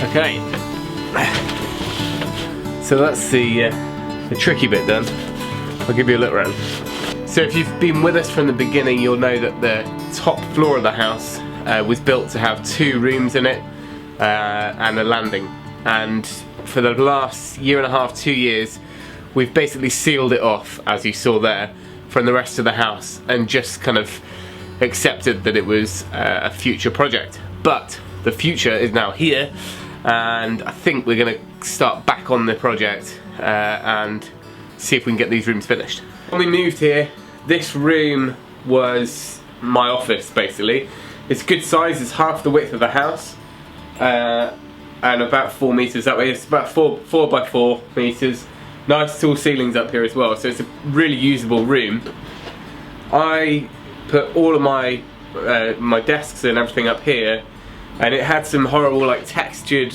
Okay, so that's the tricky bit done. I'll give you a look around. So if you've been with us from the beginning, you'll know that the top floor of the house was built to have 2 rooms in it and a landing. And for the last year and a half, 2 years, we've basically sealed it off, as you saw there, from the rest of the house, and just kind of accepted that it was a future project. But the future is now here, and I think we're going to start back on the project and see if we can get these rooms finished. When we moved here, this room was my office basically. It's good size, it's half the width of the house and about 4 meters that way. It's about 4 by 4 meters. Nice tall ceilings up here as well, so it's a really usable room. I put all of my desks and everything up here, and it had some horrible like textured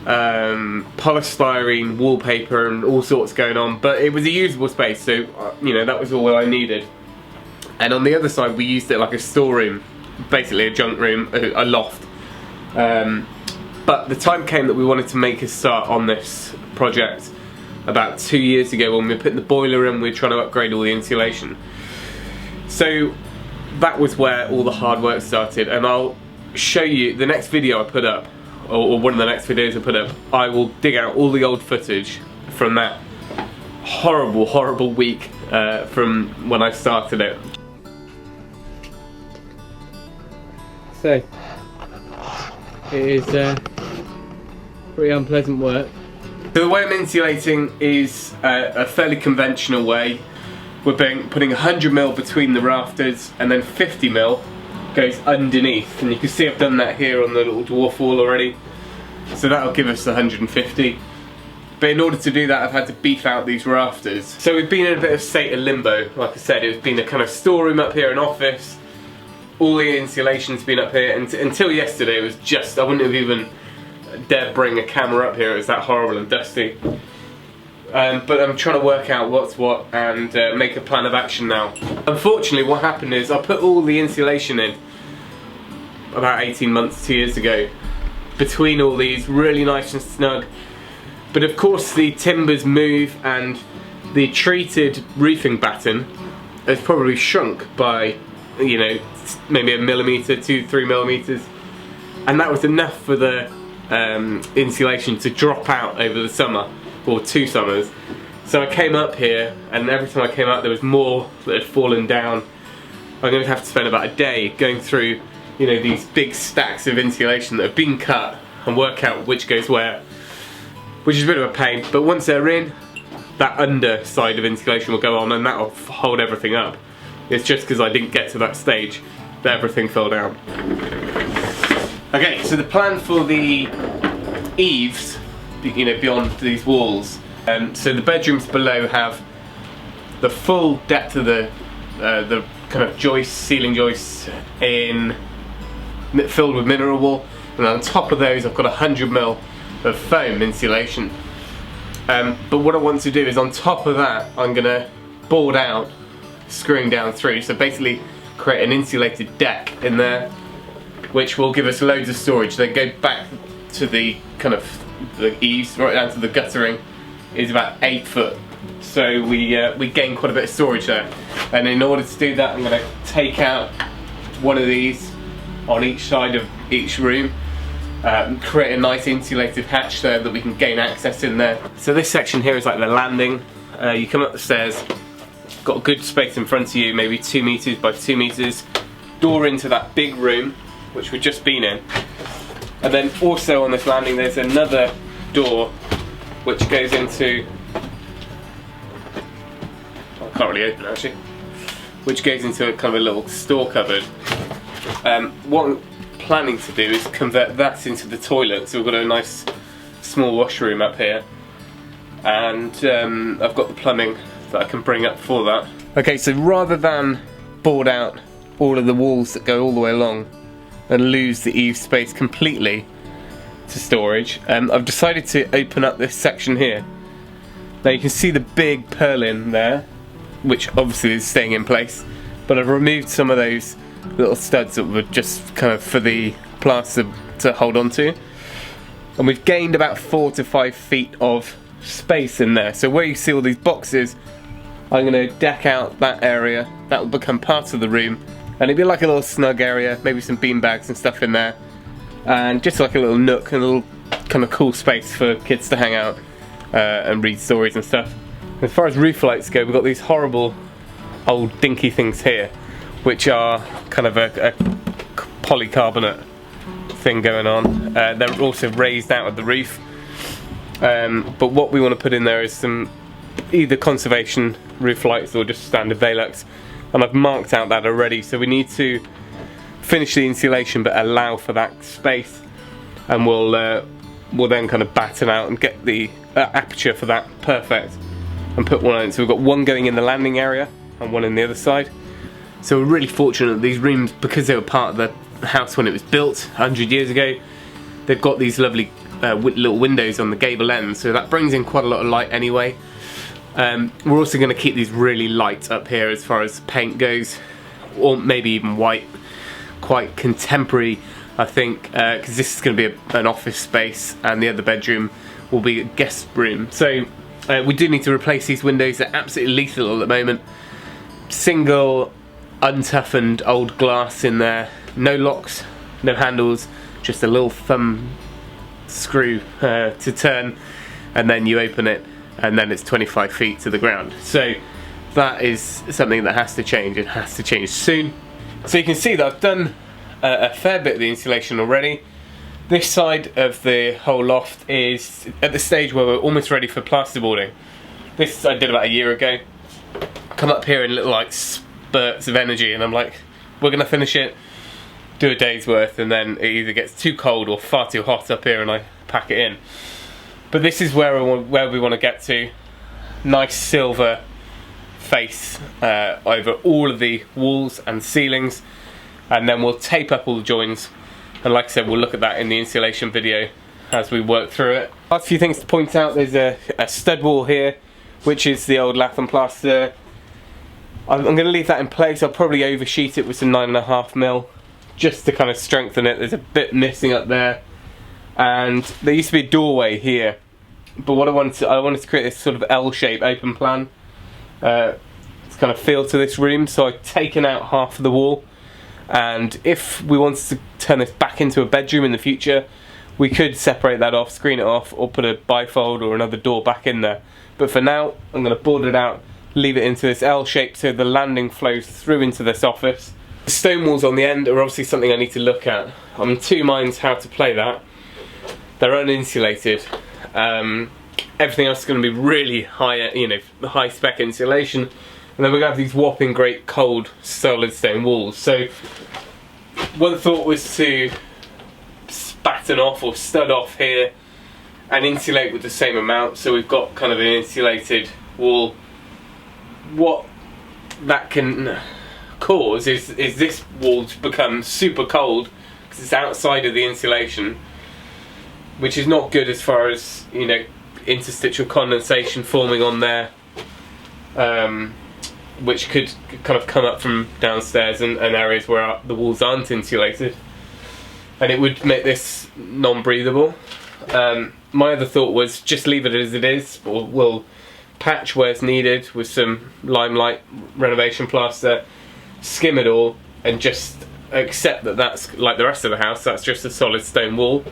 polystyrene wallpaper and all sorts going on, but it was a usable space, so you know, that was all I needed. And on the other side we used it like a storeroom, basically a junk room, a loft. But the time came that we wanted to make a start on this project about 2 years ago when we were putting the boiler in. We were trying to upgrade all the insulation. So that was where all the hard work started, and I'll show you the next video I put up, or one of the next videos I put up. I will dig out all the old footage from that horrible week from when I started it. So it is pretty unpleasant work. So the way I'm insulating is a fairly conventional way. We're putting 100mm between the rafters, and then 50mm goes underneath, and you can see I've done that here on the little dwarf wall already, so that'll give us 150. But in order to do that, I've had to beef out these rafters. So we've been in a bit of state of limbo. Like I said, it's been a kind of storeroom up here, an office. All the insulation's been up here, and until yesterday it was just, I wouldn't have even dared bring a camera up here, it was that horrible and dusty. But I'm trying to work out what's what and make a plan of action now. Unfortunately, what happened is I put all the insulation in about 18 months, 2 years ago, between all these, really nice and snug. But of course the timbers move, and the treated roofing batten has probably shrunk by, you know, maybe 1 millimeter, 2-3 millimeters, and that was enough for the insulation to drop out over the summer, or 2 summers. So I came up here, and every time I came up there was more that had fallen down. I'm going to have to spend about a day going through, you know, these big stacks of insulation that have been cut and work out which goes where, which is a bit of a pain. But once they're in, that underside of insulation will go on, and that will hold everything up. It's just because I didn't get to that stage that everything fell down. Okay, so the plan for the eaves, you know, beyond these walls, so the bedrooms below have the full depth of the kind of joists, ceiling joists, filled with mineral wool, and on top of those I've got 100mm of foam insulation. But what I want to do is, on top of that, I'm going to board out, screwing down through, so basically create an insulated deck in there, which will give us loads of storage. Then go back to the kind of the eaves, right down to the guttering, is about 8 foot. So we gain quite a bit of storage there. And in order to do that, I'm going to take out one of these on each side of each room, create a nice insulated hatch there that we can gain access in there. So this section here is like the landing. You come up the stairs, got a good space in front of you, maybe 2 meters by 2 meters, door into that big room which we've just been in, and then also on this landing there's another door which goes into, I can't really open actually, which goes into a kind of a little store cupboard. What I'm planning to do is convert that into the toilet, so we've got a nice small washroom up here, and I've got the plumbing that I can bring up for that. Okay, so rather than board out all of the walls that go all the way along and lose the eave space completely to storage, I've decided to open up this section here. Now you can see the big purlin there, which obviously is staying in place, but I've removed some of those little studs that were just kind of for the plaster to hold on to. and we've gained about 4 to 5 feet of space in there. So where you see all these boxes, I'm going to deck out that area. That will become part of the room, and it'll be like a little snug area, maybe some bean bags and stuff in there, and just like a little nook, a little kind of cool space for kids to hang out and read stories and stuff. As far as roof lights go, we've got these horrible old dinky things here, which are kind of a polycarbonate thing going on. They're also raised out of the roof, but what we want to put in there is some either conservation roof lights or just standard Velux, and I've marked out that already. So we need to finish the insulation but allow for that space, and we'll then kind of batten out and get the aperture for that perfect and put one in. So we've got one going in the landing area and one in the other side. So we're really fortunate that these rooms, because they were part of the house when it was built 100 years ago, they've got these lovely little windows on the gable ends, so that brings in quite a lot of light anyway. We're also going to keep these really light up here as far as paint goes, or maybe even white, quite contemporary I think, because this is going to be an office space and the other bedroom will be a guest room. So we do need to replace these windows. They're absolutely lethal at the moment. Single untoughened old glass in there, no locks, no handles, just a little thumb screw to turn, and then you open it and then it's 25 feet to the ground. So that is something that has to change. It has to change soon. So you can see that I've done a fair bit of the insulation already. This side of the whole loft is at the stage where we're almost ready for plasterboarding. This I did about a year ago. Come up here in little like spurts of energy, and I'm like, we're gonna finish it, do a day's worth, and then it either gets too cold or far too hot up here and I pack it in. But this is where we want to get to. Nice silver face over all of the walls and ceilings, and then we'll tape up all the joins, and like I said, we'll look at that in the insulation video as we work through it. Last few things to point out: there's a stud wall here, which is the old lath and plaster. I'm going to leave that in place. I'll probably oversheet it with some 9.5mm just to kind of strengthen it. There's a bit missing up there, and there used to be a doorway here, but what I wanted to create this sort of L-shape open plan. It's kind of feel to this room, so I've taken out half of the wall, and if we wanted to turn this back into a bedroom in the future, we could separate that off, screen it off, or put a bifold or another door back in there. But for now, I'm going to board it out, leave it into this L shape so the landing flows through into this office. The stone walls on the end are obviously something I need to look at. I'm in two minds how to play that. They're uninsulated. Everything else is going to be really high, high spec insulation, and then we're going to have these whopping great cold solid stone walls. So one thought was to batten off or stud off here and insulate with the same amount, so we've got kind of an insulated wall. What that can cause is this wall to become super cold because it's outside of the insulation, which is not good as far as, interstitial condensation forming on there, which could kind of come up from downstairs and areas where the walls aren't insulated, and it would make this non-breathable. My other thought was just leave it as it is, or we'll patch where it's needed with some limelight renovation plaster, skim it all, and just accept that that's like the rest of the house, that's just a solid stone wall.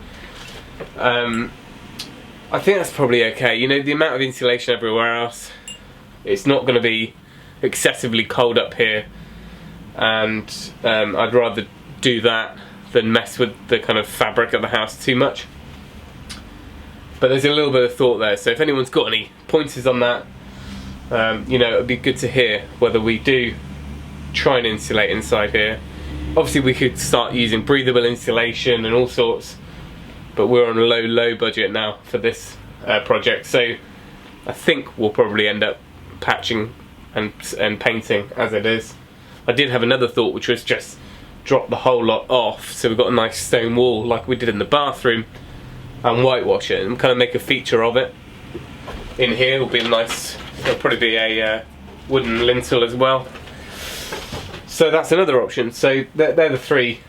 I think that's probably okay. The amount of insulation everywhere else, it's not going to be excessively cold up here, and I'd rather do that than mess with the kind of fabric of the house too much. But there's a little bit of thought there, so if anyone's got any pointers on that, it'd be good to hear whether we do try and insulate inside here. Obviously we could start using breathable insulation and all sorts, but we're on a low budget now for this project, so I think we'll probably end up patching and painting as it is. I did have another thought, which was just drop the whole lot off, so we've got a nice stone wall like we did in the bathroom, and whitewash it and kind of make a feature of it. In here will be there'll probably be a wooden lintel as well. So that's another option. So they're the three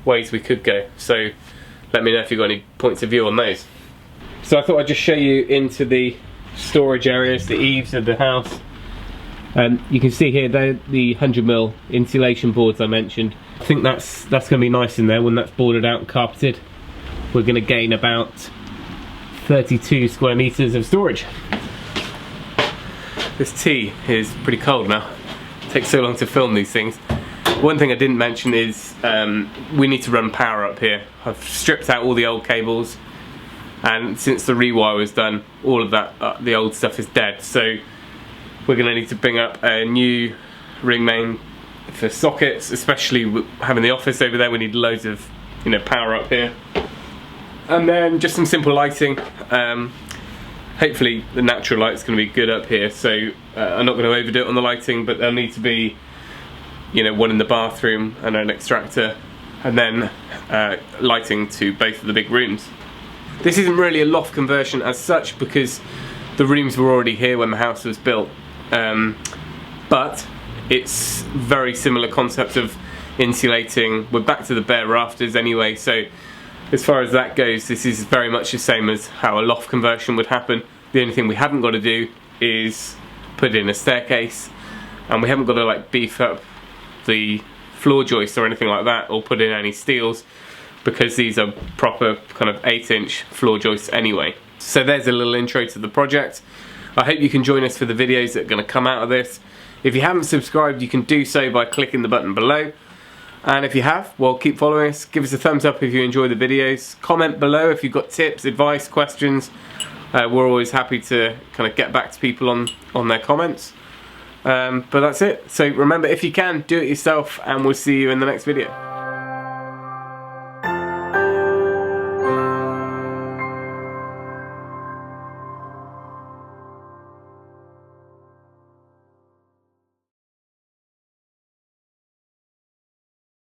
ways we could go. So let me know if you've got any points of view on those. So I thought I'd just show you into the storage areas, the eaves of the house. You can see here they're the 100mm insulation boards I mentioned. I think that's going to be nice in there when that's boarded out and carpeted. We're going to gain about 32 square meters of storage. This tea is pretty cold now. It takes so long to film these things. One thing I didn't mention is we need to run power up here. I've stripped out all the old cables, and since the rewire was done, all of that, the old stuff is dead. So we're going to need to bring up a new ring main for sockets, especially having the office over there. We need loads of power up here. And then just some simple lighting. Hopefully the natural light's going to be good up here, so I'm not going to overdo it on the lighting, but there'll need to be one in the bathroom and an extractor, and then lighting to both of the big rooms. This isn't really a loft conversion as such because the rooms were already here when the house was built, but it's very similar concept of insulating. We're back to the bare rafters anyway, so as far as that goes, this is very much the same as how a loft conversion would happen. The only thing we haven't got to do is put in a staircase, and we haven't got to like beef up the floor joists or anything like that, or put in any steels, because these are proper kind of 8-inch floor joists anyway. So there's a little intro to the project. I hope you can join us for the videos that are going to come out of this. If you haven't subscribed, you can do so by clicking the button below. And if you have, well, keep following us. Give us a thumbs up if you enjoy the videos. Comment below if you've got tips, advice, questions. We're always happy to kind of get back to people on their comments. But that's it. So remember, if you can, do it yourself, and we'll see you in the next video.